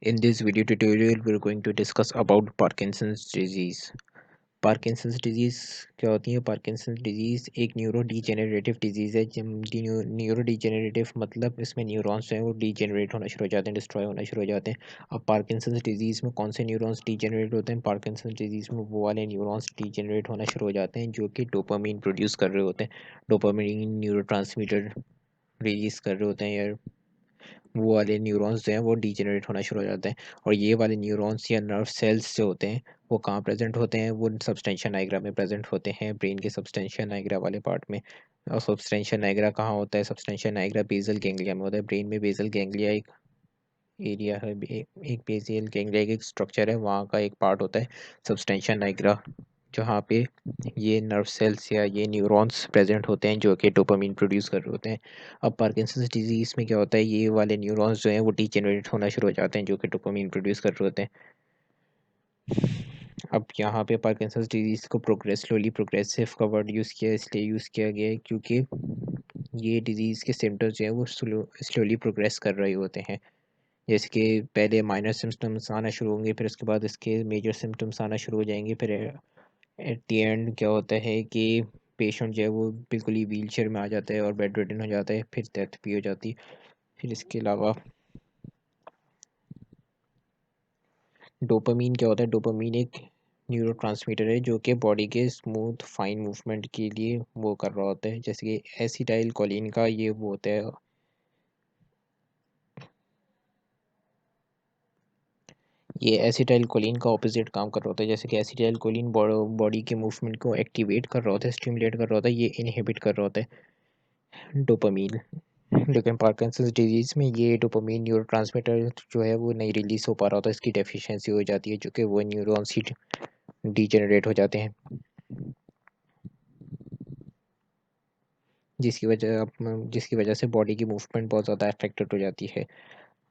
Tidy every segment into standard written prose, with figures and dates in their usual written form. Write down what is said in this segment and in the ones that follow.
In this video tutorial, we're going to discuss about Parkinson's disease. Parkinson's disease क्या होती है? Parkinson's disease एक neuro degenerative disease है। Neuro degenerative मतलब इसमें न्यूरॉन्स जो हैं वो डिजेनरेट होना शुरू हो जाते हैं, डिस्ट्रॉय होना शुरू हो जाते हैं। अब पार्किंसंस डिजीज़ में कौन से न्यूरॉन्स डिजेनरेट होते हैं? पार्किंसंस डिजीज़ में वो वाले न्यूरॉन्स डिजेनरेट होना शुरू हो जाते हैं जो कि डोपामीन प्रोड्यूस कर रहे होते हैं। डोपामीन न्यूरोट्रांसमीटर रिलीज़ कर रहे होते हैं, या वो वाले न्यूरॉन्स जो हैं वो डीजेनरेट होना शुरू हो जाते हैं। और ये वाले न्यूरॉन्स या नर्व सेल्स जो होते हैं वो कहाँ प्रेजेंट होते हैं? वो सब्सटेंशिया नाइग्रा में प्रेजेंट होते हैं, ब्रेन के सब्सटेंशिया नाइग्रा वाले पार्ट में। और सब्सटेंशिया नाइग्रा कहाँ होता है? सब्सटेंशिया नाइग्रा बेसल गैंग्लिया में होता है। ब्रेन में बेसल गैंग्लिया एक एरिया है, एक बेसल गैंग्लिया एक स्ट्रक्चर है, वहाँ का एक पार्ट होता है सब्सटेंशिया नाइग्रा, जहाँ पे ये नर्व सेल्स या ये न्यूरॉन्स प्रेजेंट होते हैं जो कि डोपामीन प्रोड्यूस कर रहे होते हैं। अब पार्किंसंस डिजीज़ में क्या होता है? ये वाले न्यूरॉन्स जो हैं वो डीजेनरेट होना शुरू हो जाते हैं जो कि डोपामीन प्रोड्यूस कर रहे होते हैं। अब यहाँ पे पार्किंसंस डिजीज़ को स्लोली प्रोग्रेसिव का वर्ड यूज़ किया, इसलिए यूज़ किया गया है क्योंकि ये डिजीज़ के सिम्टम्स जो हैं वो स्लोली प्रोग्रेस कर रहे होते हैं। जैसे कि पहले माइनर सिम्टम्स आना शुरू होंगे, फिर उसके बाद इसके मेजर सिम्टम्स आना शुरू हो जाएंगे, फिर एट द एंड क्या होता है कि पेशेंट जो है वो बिल्कुल ही व्हील चेयर में आ जाता है और बेड रिडन हो जाता है, फिर डेथ भी हो जाती है। फिर इसके अलावा डोपामीन क्या होता है? डोपामीन एक न्यूरोट्रांसमीटर है जो कि बॉडी के स्मूथ फाइन मूवमेंट के लिए वो कर रहा होता है। जैसे कि एसिटाइल कोलिन का ये वो होता है, ये एसिटाइल कोलिन का ऑपोजिट काम कर रहा होता है। जैसे कि एसिटाइल कोलिन बॉडी के मूवमेंट को एक्टिवेट कर रहा होता है, स्टिमुलेट कर रहा होता है, ये इनहिबिट कर रहा होता है डोपामीन। लेकिन पार्किंसंस डिजीज़ में ये डोपामीन न्यूरोट्रांसमीटर जो है वो नहीं रिलीज़ हो पा रहा होता है, इसकी डेफिशिएंसी हो जाती है, जो कि वो न्यूरॉन्स ही डीजेनरेट हो जाते हैं, जिसकी वजह से बॉडी की मूवमेंट बहुत ज़्यादा अफेक्टेड हो जाती है।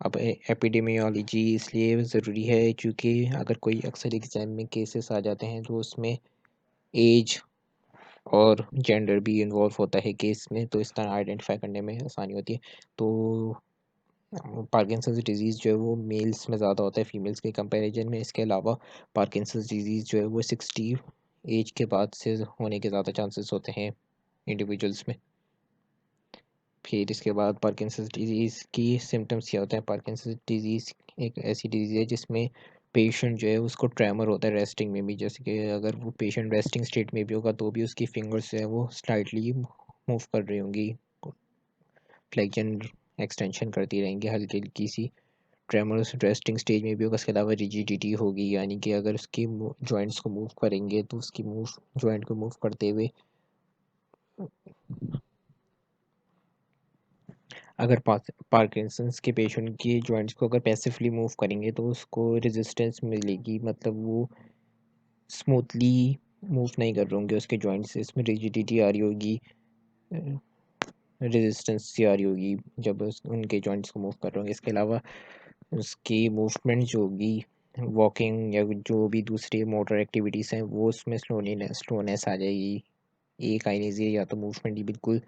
अब एपिडेमियोलॉजी इसलिए ज़रूरी है क्योंकि अगर कोई अक्सर एग्जाम में केसेस आ जाते हैं तो उसमें एज और जेंडर भी इन्वॉल्व होता है केस में, तो इस तरह आइडेंटिफाई करने में आसानी होती है। तो पार्किंसंस डिजीज़ जो है वो मेल्स में ज़्यादा होता है फीमेल्स के कंपैरिजन में। इसके अलावा पार्किंसंस डिजीज़ जो है वो 60 एज के बाद से होने के ज़्यादा चांसेस होते हैं इंडिविजुअल्स में। फिर इसके बाद पार्किंसंस डिजीज़ की सिम्टम्स क्या होते हैं? पार्किंसंस डिजीज़ एक ऐसी डिजीज़ है जिसमें पेशेंट जो है उसको ट्रेमर होता है रेस्टिंग में भी। जैसे कि अगर वो पेशेंट रेस्टिंग स्टेट में भी होगा तो भी उसकी फिंगर्स जो है वो स्लाइटली मूव कर रही होंगी, फ्लेक्शन एक्सटेंशन करती रहेंगी हल्की हल्की सी। ट्रेमर्स रेस्टिंग स्टेज में भी होगा। इसके अलावा रिजिडिटी होगी, यानी कि अगर उसकी जॉइंट्स को मूव करेंगे तो उसकी मूव जॉइंट को मूव करते हुए अगर पार्किंसंस के पेशेंट की जॉइंट्स को अगर पैसिवली मूव करेंगे तो उसको रेजिस्टेंस मिलेगी, मतलब वो स्मूथली मूव नहीं कर रहे होंगे उसके जॉइंट्स, इसमें रिजिडिटी आ रही होगी, रेजिस्टेंस सी आ रही होगी जब उनके जॉइंट्स को मूव कर रहे होंगे। इसके अलावा उसकी मूवमेंट जो होगी, वॉकिंग या जो भी दूसरी मोटर एक्टिविटीज़ हैं वो उसमें स्लोनेस आ जाएगी। एक काइनेसिया या तो मूवमेंट ही बिल्कुल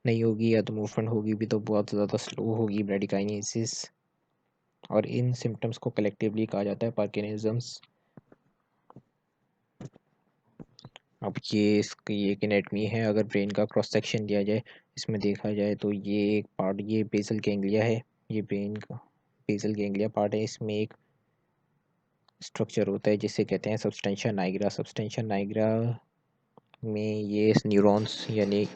नहीं होगी, या तो मूवमेंट होगी भी तो बहुत ज़्यादा स्लो होगी, ब्रेडिकाइनेसिस। और इन सिम्टम्स को कलेक्टिवली कहा जाता है पार्किंसंस। अब ये इसकी एक एनाटमी है। अगर ब्रेन का क्रॉस सेक्शन लिया जाए, इसमें देखा जाए तो ये एक पार्ट, ये बेसल गैंग्लिया है, ये ब्रेन का बेसल गैंग्लिया पार्ट है। इसमें एक स्ट्रक्चर होता है जिसे कहते हैं सब्सटेंशिया नाइग्रा। सब्सटेंशिया नाइग्रा में ये न्यूरॉन्स यानी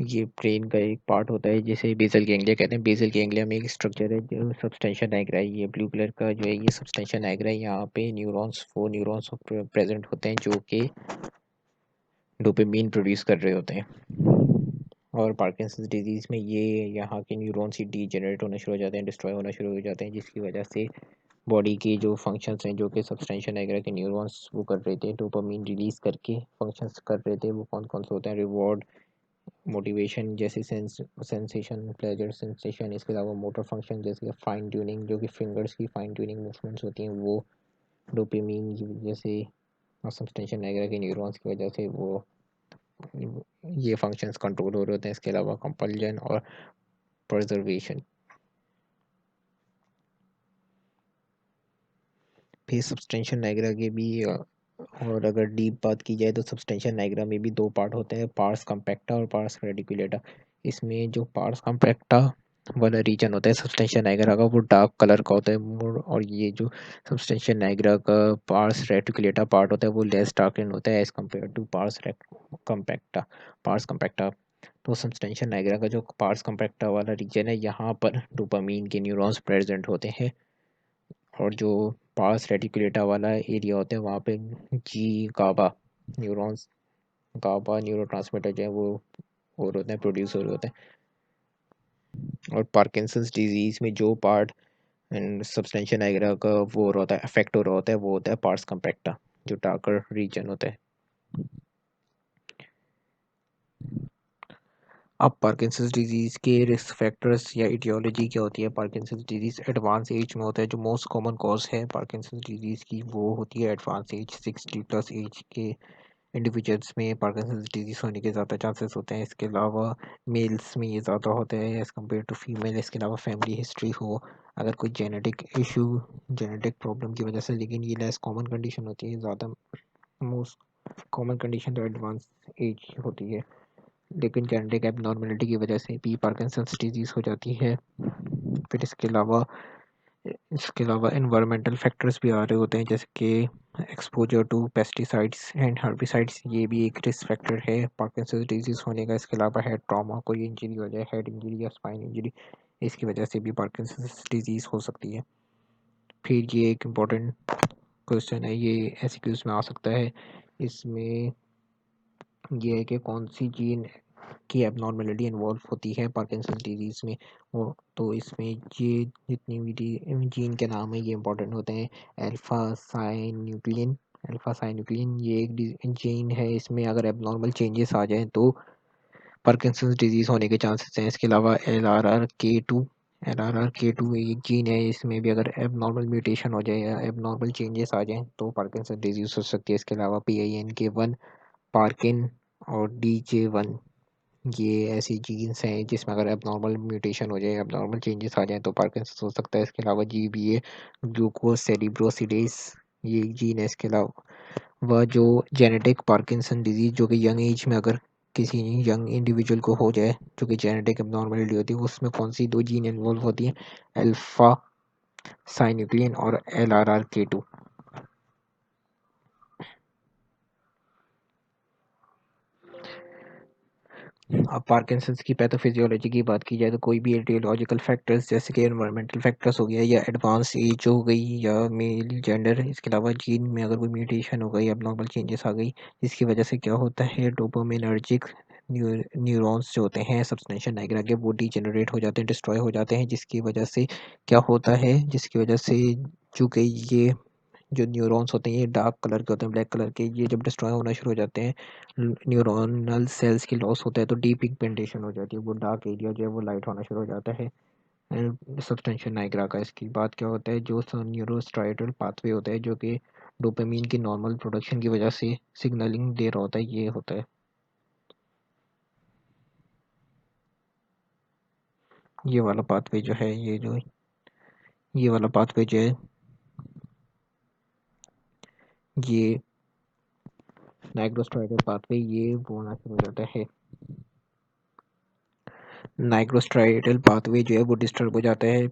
ये ब्रेन का एक पार्ट होता है जिसे बेसल गैंग्लिया कहते हैं। बेसल गैंग्लिया में एक स्ट्रक्चर है जो सब्सटेंशिया नाइग्रा है। ये ब्लू कलर का जो है ये सब्सटेंशिया नाइग्रा है। यहाँ पे न्यूरॉन्स 4 न्यूरॉन्स प्रेजेंट होते हैं जो कि डोपामीन प्रोड्यूस कर रहे होते हैं। और पार्किंसंस डिजीज़ में ये यहाँ के न्यूरॉन्स ही डीजेनरेट होना शुरू हो जाते हैं, डिस्ट्रॉय होना शुरू हो जाते हैं, जिसकी वजह से बॉडी की जो फंक्शंस हैं जो कि सब्सटेंशिया नाइग्रा के न्यूरॉन्स वो कर रहे थे, डोपामीन रिलीज़ करके फंक्शंस कर रहे थे, वो कौन कौन से होते हैं? रिवॉर्ड, मोटिवेशन जैसे सेंसेशन, प्लेजर सेंसेशन। इसके अलावा मोटर फंक्शन जैसे कि फाइन ट्यूनिंग, जो कि फिंगर्स की फाइन ट्यूनिंग मूवमेंट्स होती हैं, वो डोपामीन की वजह से और सब्सटेंशिया नाइग्रा के न्यूरॉन्स की वजह से वो ये फंक्शंस कंट्रोल हो रहे होते हैं। इसके अलावा कंपल्जन और प्रिजर्वेशन, फिर सब्सटेंशियल नाइग्रा के भी और अगर डीप बात की जाए तो सब्सटेंशियल नाइग्रा में भी दो पार्ट होते हैं, पार्स कम्पैक्टा और पार्स रेडिकुलेटा। इसमें जो पार्स कम्पैक्टा वाला रीजन होता है सब्सटेंशियल नाइग्रा का, वो डार्क कलर का होता है और ये जो सब्सटेंशियल नाइग्रा का पार्स रेटिकुलेटा पार्ट होता है वो लेस डार्कन होता है एज कम्पेयर टू पार्स कम्पैक्टा। तो सब्सटेंशियल नाइग्रा का जो पार्स कम्पैक्टा वाला रीजन है, यहाँ पर डोपामीन के न्यूरॉन्स प्रेजेंट होते हैं, और जो पार्स रेटिकुलेटा वाला एरिया होता है वहाँ पे जी गाबा न्यूरॉन्स, गाबा न्यूरोट्रांसमीटर जो है वो और होते हैं, प्रोड्यूस हो रहे होते हैं। और पार्किंसंस डिजीज में जो पार्ट एंड सब्सटेंशियल नाइग्रा का वो हो रहा होता है, अफेक्ट हो रहा होता है, वो होता है पार्स कम्पैक्टा, जो डार्कर रीजन होता है। अब पार्किंसंस डिजीज के रिस्क फैक्टर्स या इटियोलॉजी क्या होती है। पार्किंसंस डिजीज एडवांस एज में होता है, जो मोस्ट कॉमन कॉज है पार्किंसंस डिजीज की वो होती है एडवांस एज, 60+ एज के इंडिविजुअल्स में पार्किंसंस डिजीज होने के ज़्यादा चांसेस होते हैं। इसके अलावा मेल्स में ये ज़्यादा होता है एज़ कम्पेयर टू फीमेल। इसके अलावा फैमिली हिस्ट्री हो, अगर कोई जेनेटिक इशू, जेनेटिक प्रॉब्लम की वजह से, लेकिन ये लेस कॉमन कंडीशन होती है। ज़्यादा मोस्ट कॉमन कंडीशन तो एडवांस एज होती है, लेकिन जेनेटिक एबनॉर्मेलिटी की वजह से भी पार्किंसंस डिजीज़ हो जाती है। फिर इसके अलावा एनवायरमेंटल फैक्टर्स भी आ रहे होते हैं, जैसे कि exposure to pesticides and herbicides, ये भी एक रिस्क फैक्टर है पार्किंसंस डिजीज़ होने का। इसके अलावा हेड ट्रॉमा, कोई इंजरी हो जाए, हेड इंजरी या स्पाइन इंजरी, इसकी वजह से भी पार्किंसंस डिजीज़ हो सकती है। फिर ये एक इम्पॉर्टेंट क्वेश्चन है, ये एमसीक्यूज़ में आ सकता है। इसमें ये है कि कौन सी जीन की एबनॉर्मेलिटी इन्वॉल्व होती है पार्किंसंस डिजीज़ में। वो तो इसमें ये जितनी भी जीन के नाम है ये इंपॉर्टेंट होते हैं। अल्फा साइन्यूक्लिन ये एक जीन है, इसमें अगर एबनॉर्मल चेंजेस आ जाएं तो पार्किंसंस डिजीज़ होने के चांसेस हैं। इसके अलावा एल आर आर के टू एक जीन है, इसमें भी अगर एबनॉर्मल म्यूटेशन हो जाए या एबनॉर्मल चेंजेस आ जाएं तो पार्किंसंस डिजीज़ हो सकती है। इसके अलावा PINK1, पार्किन और DJ1, ये ऐसी जीन्स हैं जिसमें अगर एबनॉर्मल म्यूटेशन हो जाए, एबनॉर्मल चेंजेस आ जाएँ तो पार्किंसंस हो सकता है। इसके अलावा GBA, ग्लूकोसेरिब्रोसिडेस, ये एक जीन है। इसके अलावा वह जो जेनेटिक पार्किंसन डिजीज़ जो कि यंग एज में अगर किसी यंग इंडिविजुअल को हो जाए, जो कि जेनेटिक एबनॉर्मेलिटी होती है, उसमें कौन सी दो जीन इन्वॉल्व होती हैं, अल्फा साइन्यूक्लिन और LRRK2। अब पार्किंसंस की पैथोफिजियोलॉजी की बात की जाए तो कोई भी एटियोलॉजिकल फैक्टर्स जैसे कि एनवायरमेंटल फैक्टर्स हो गया, या एडवांस एज हो गई, या मेल जेंडर, इसके अलावा जीन में अगर कोई म्यूटेशन हो गई, एबनॉर्मल चेंजेस आ गई, जिसकी वजह से क्या होता है, डोपामिनर्जिक न्यूरॉन्स जो होते हैं सब्सटेंशियल नाइग्रा के, वो डीजेनरेट हो जाते हैं, डिस्ट्रॉय हो जाते हैं, जिसकी वजह से क्या होता है, जिसकी वजह से चूँकि ये जो न्यूरॉन्स होते हैं ये डार्क कलर के होते हैं, ब्लैक कलर के, ये जब डिस्ट्रॉय होना शुरू हो जाते हैं, न्यूरोनल सेल्स की लॉस होता है, तो डीप पिगमेंटेशन हो जाती है, वो डार्क एरिया जो है वो लाइट होना शुरू हो जाता है। सब्सटेंशियल नाइग्रा का इसकी बात क्या होता है, जो न्यूरोस्ट्राइडल पाथवे होता है जो कि डोपामीन की नॉर्मल प्रोडक्शन की वजह से सिग्नलिंग दे रहा होता है, ये होता है। ये वाला पाथवे जो है, ये वाला पाथवे जो है, ये नाइग्रोस्ट्राइडल पाथवे, ये वो होना शुरू हो जाता है। नाइग्रोस्ट्राइडल पाथवे जो है वो डिस्टर्ब हो जाता है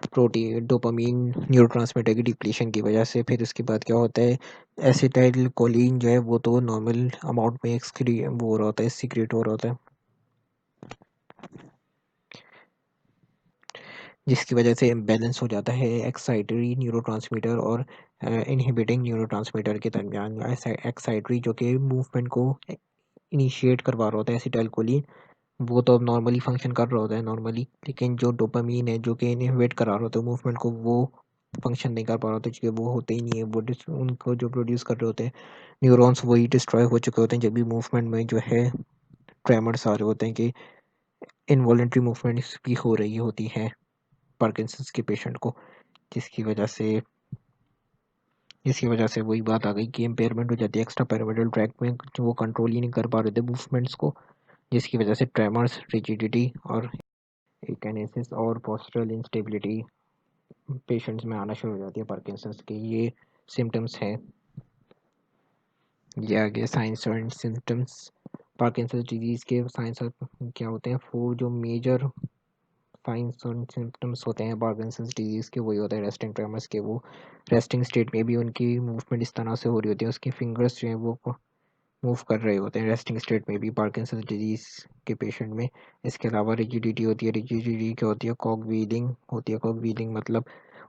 प्रोटीन डोपामीन न्यूरोट्रांसमीटर की डिप्लीशन की वजह से। फिर उसके बाद क्या होता है, एसिटाइल कोलिन जो है वो तो नॉर्मल अमाउंट में वो हो रहा होता है, सीक्रेट हो रहा होता है, जिसकी वजह से इम्बैलेंस हो जाता है एक्साइटरी न्यूरोट्रांसमीटर और इनहिबिटिंग न्यूरोट्रांसमीटर के दरमियान। एक्साइटरी जो कि मूवमेंट को इनिशिएट करवा रहा होता है, एसिटाइल कोलिन वो तो अब नॉर्मली फंक्शन कर रहा होता है नॉर्मली, लेकिन जो डोपामीन है जो कि इनहिबिट करा रहा होता है मूवमेंट को, वो फंक्शन नहीं कर पा रहा होता, क्योंकि वो होते ही नहीं है, वो उनको जो प्रोड्यूस कर रहे होते हैं न्यूरॉन्स वही डिस्ट्रॉय हो चुके होते हैं, जब भी मूवमेंट में जो है ट्रेमर्स आ रहे होते हैं कि इनवॉलेंट्री मूवमेंट्स भी हो रही होती हैं पार्किंसंस के पेशेंट को, जिसकी वजह से वही बात आ गई कि इम्पेयरमेंट हो जाती है एक्स्ट्रा पैरामिडल ट्रैक में, जो वो कंट्रोल ही नहीं कर पा रहे थे मूवमेंट्स को, जिसकी वजह से ट्रेमर्स, रिजिडिटी और एकानेसिस और पोस्टरल इंस्टेबिलिटी पेशेंट्स में आना शुरू हो जाती है पार्किंसंस के। ये सिम्टम्स हैं। ये आगे science and symptoms. Parkinson's disease के साइंस क्या होते हैं? 4 जो मेजर साइंस और सिम्टम्स होते हैं पार्किंसंस डिजीज़ के, वही होते हैं रेस्टिंग ट्रेमर्स के। वो रेस्टिंग स्टेट में भी उनकी मूवमेंट इस तरह से हो रही होती है, उसकी फिंगर्स जो हैं वो मूव कर रहे होते हैं रेस्टिंग स्टेट में भी पार्किंसंस डिजीज़ के पेशेंट में। इसके अलावा रिजिडिटी होती है। रिजिडिटी क्या होती है? कॉग व्हीलिंग होती है। कॉग व्हीलिंग मतलब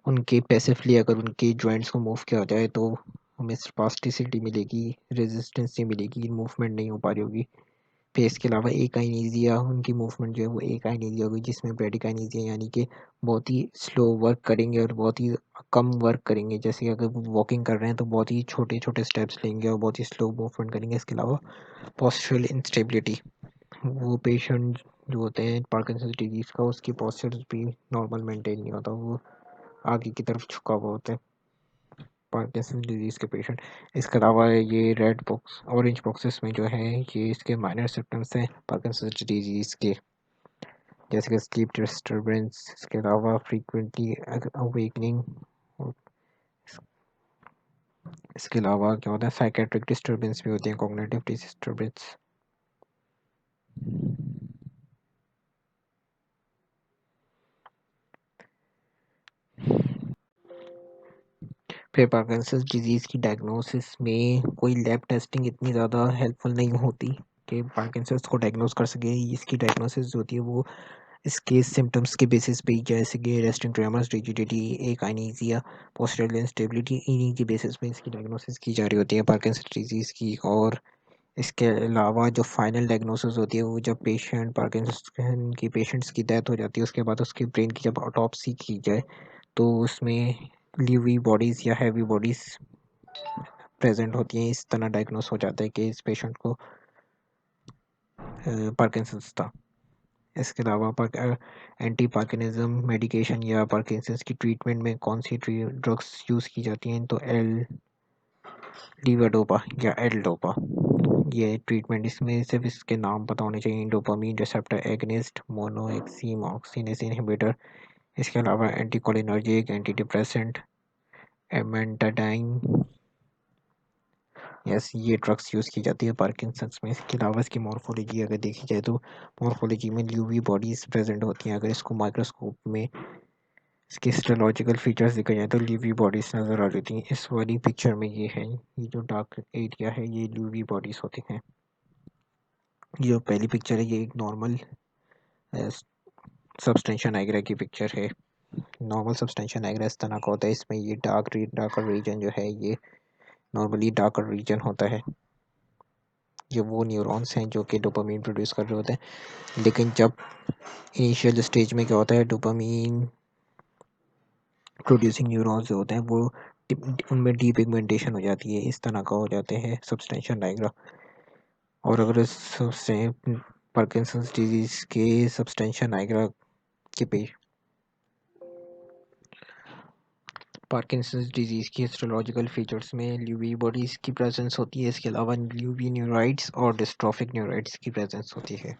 उनके पैसिवली अगर उनके जॉइंट्स को मूव किया जाए तो हमें स्पास्टिसिटी मिलेगी, रेजिस्टेंस नहीं मिलेगी, मूवमेंट नहीं हो पा रही होगी। फिर इसके अलावा एकाइनेसिया, उनकी मूवमेंट जो है वो एकाइनेसिया होगी, जिसमें ब्रेडिकाइनेसिया यानी कि बहुत ही स्लो वर्क करेंगे और बहुत ही कम वर्क करेंगे। जैसे कि अगर वो वॉकिंग कर रहे हैं तो बहुत ही छोटे छोटे स्टेप्स लेंगे और बहुत ही स्लो मूवमेंट करेंगे। इसके अलावा पोस्चरल इंस्टेबिलिटी, वो पेशेंट जो होते हैं पार्किंसंस डिजीज़ का, उसकी पोस्चर भी नॉर्मल मेंटेन नहीं होता, वो आगे की तरफ झुका हुआ होता है पार्किंसन डिजीज़ के पेशेंट। इसके अलावा ये रेड बॉक्स ऑरेंज बॉक्सेस में जो है ये इसके माइनर सिम्टम्स हैं पार्किंसन डिजीज़ के, जैसे कि स्लीप डिस्टर्बेंस। इसके अलावा फ्रीक्वेंटली अवेकनिंग। इसके अलावा क्या होता है? साइकेट्रिक डिस्टर्बेंस भी होते हैं, कॉग्निटिव डिस्टर्बेंस। फिर पार्किंसंस डिजीज़ की डायग्नोसिस में कोई लैब टेस्टिंग इतनी ज़्यादा हेल्पफुल नहीं होती कि पार्किंसंस को डायग्नोस कर सके। इसकी डायग्नोसिस जो होती है वो इसके सिम्टम्स के बेसिस पे, जैसे कि resting tremors, rigidity, akinesia, postural instability, इन्हीं के बेसिस पे इसकी डायग्नोसिस की जा रही होती है पार्किंसंस डिजीज़ की। और इसके अलावा जो फाइनल डायग्नोसिस होती है वो जब पेशेंट पार्किंसन की पेशेंट्स की डेथ हो जाती है उसके बाद उसके ब्रेन की जब ऑटोप्सी की जाए तो उसमें लीवी बॉडीज़ या हैवी बॉडीज़ प्रेजेंट होती हैं। इस तरह डायग्नोस हो जाता है कि इस पेशेंट को पार्किंसंस था। इसके अलावा एंटी पार्किनिज्म मेडिकेशन या पार्किंसंस की ट्रीटमेंट में कौन सी ड्रग्स यूज़ की जाती हैं? तो एल लीवाडोपा या एल डोपा, ये ट्रीटमेंट। इसमें सिर्फ इसके नाम पता होने चाहिए। डोपामीन रिसेप्टर एगनिस्ट, मोनोएक्सिम ऑक्सीनेस इनहिबिटर। इसके अलावा anticholinergic, anti depressant, amantadine, yes, ये ड्रग्स यूज़ की जाती है पार्किंसंस में। इसके अलावा इसकी मॉर्फोलॉजी अगर देखी जाए तो मॉर्फोलॉजी में ल्यूवी बॉडीज़ प्रेजेंट होती हैं। अगर इसको माइक्रोस्कोप में इसके हिस्टोलॉजिकल फीचर्स दिखे जाए तो ल्यूवी बॉडीज़ नज़र आ जाती हैं। इस वाली पिक्चर में ये है, ये जो डार्क एरिया है ये ल्यूवी बॉडीज़ होती हैं। ये जो पहली पिक्चर है ये एक नॉर्मल सब्सटेंशिया नाइग्रा की पिक्चर है। नॉर्मल सब्सटेंशिया नाइग्रा इस तरह का होता है। इसमें ये डार्कर रीजन जो है ये नॉर्मली डार्कर रीजन होता है। ये वो न्यूरॉन्स हैं जो कि डोपामीन प्रोड्यूस कर रहे होते हैं। लेकिन जब इनिशियल स्टेज में क्या होता है, डोपामीन प्रोड्यूसिंग न्यूरॉन्स जो होते हैं वो उनमें डीपिगमेंटेशन हो जाती है, इस तरह का हो जाते हैं सब्सटेंशियल नाइग्रा। और अगर सबसे पार्किंसंस डिजीज़ के सब्सटेंशियल नाइग्रा के पार्किंसंस डिजीज़ की हिस्टोलॉजिकल फीचर्स में ल्यूवी बॉडीज़ की प्रेजेंस होती है। इसके अलावा ल्यूवी न्यूराइड्स और डिस्ट्रॉफिक न्यूराइड्स की प्रेजेंस होती है।